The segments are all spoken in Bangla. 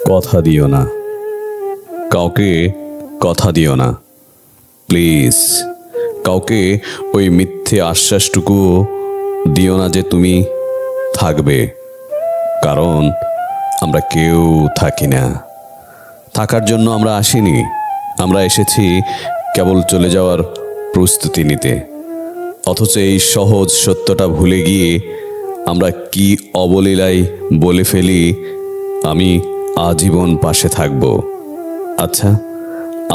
কথা দিও না, কাউকে কথা দিও না প্লিজ। কাউকে ওই মিথ্যে আশ্বাসটুকু দিও না যে তুমি থাকবে, কারণ আমরা কেউ থাকি না। থাকার জন্য আমরা আসিনি, আমরা এসেছি কেবল চলে যাওয়ার প্রস্তুতি নিতে। অথচ এই সহজ সত্যটা ভুলে গিয়ে আমরা কি অবলীলায় বলে ফেলি, আমি আজীবন পাশে থাকব। আচ্ছা,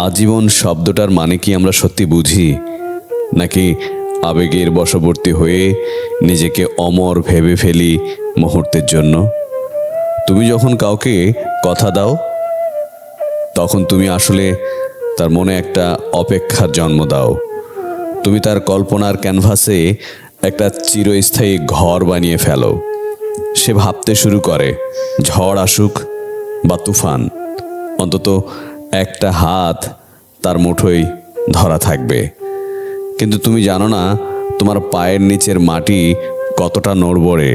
আজীবন শব্দটার মানে কি আমরা সত্যি বুঝি, নাকি আবেগের বশবর্তী হয়ে নিজেকে অমর ভেবে ফেলি মুহূর্তের জন্য? তুমি যখন কাউকে কথা দাও, তখন তুমি আসলে তার মনে একটা অপেক্ষার জন্ম দাও। তুমি তার কল্পনার ক্যানভাসে একটা চিরস্থায়ী ঘর বানিয়ে ফেলো। সে ভাবতে শুরু করে, ঝড় আসুক বা তুফান, অন্তত একটা হাত তার মুঠোয় ধরা থাকবে। কিন্তু তুমি জানো না তোমার পায়ের নিচের মাটি কতটা নড়বড়ে।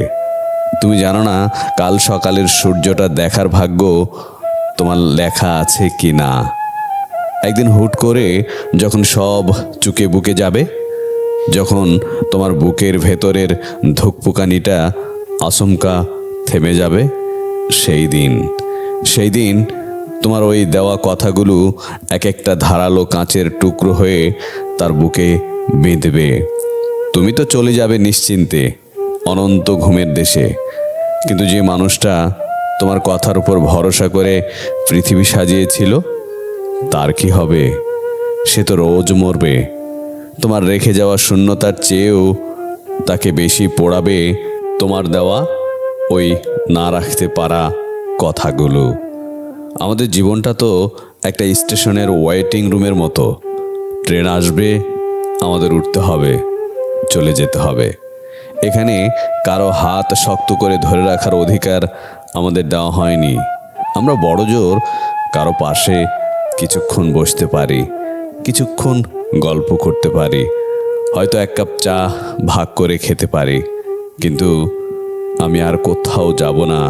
তুমি জানো না কাল সকালের সূর্যটা দেখার ভাগ্য তোমার লেখা আছে কি না। একদিন হুট করে যখন সব চুকে বুকে যাবে, যখন তোমার বুকের ভেতরের ধুকপুকানিটা আচমকা থেমে যাবে, সেই দিন তোমার ওই দেওয়া কথাগুলো এক একটা ধারালো কাঁচের টুকরো হয়ে তার বুকে বেঁধবে। তুমি তো চলে যাবে নিশ্চিন্তে অনন্ত ঘুমের দেশে, কিন্তু যে মানুষটা তোমার কথার উপর ভরসা করে পৃথিবী সাজিয়েছিল, তার কি হবে? সে তো রোজ মরবে। তোমার রেখে যাওয়া শূন্যতার চেয়েও তাকে বেশি পোড়াবে তোমার দেওয়া ওই না রাখতে পারা কথাগুলো। আমাদের জীবনটা তো একটা স্টেশনের ওয়েটিং রুমের মতো। ট্রেন আসবে, আমাদের উঠতে হবে, চলে যেতে হবে। এখানে কারো হাত শক্ত করে ধরে রাখার অধিকার আমাদের দেওয়া হয়নি। আমরা বড়জোর কারো পাশে কিছুক্ষণ বসতে পারি, কিছুক্ষণ গল্প করতে পারি, হয়তো এক কাপ চা ভাগ করে খেতে পারি, কিন্তু আমি আর কোথাও যাব না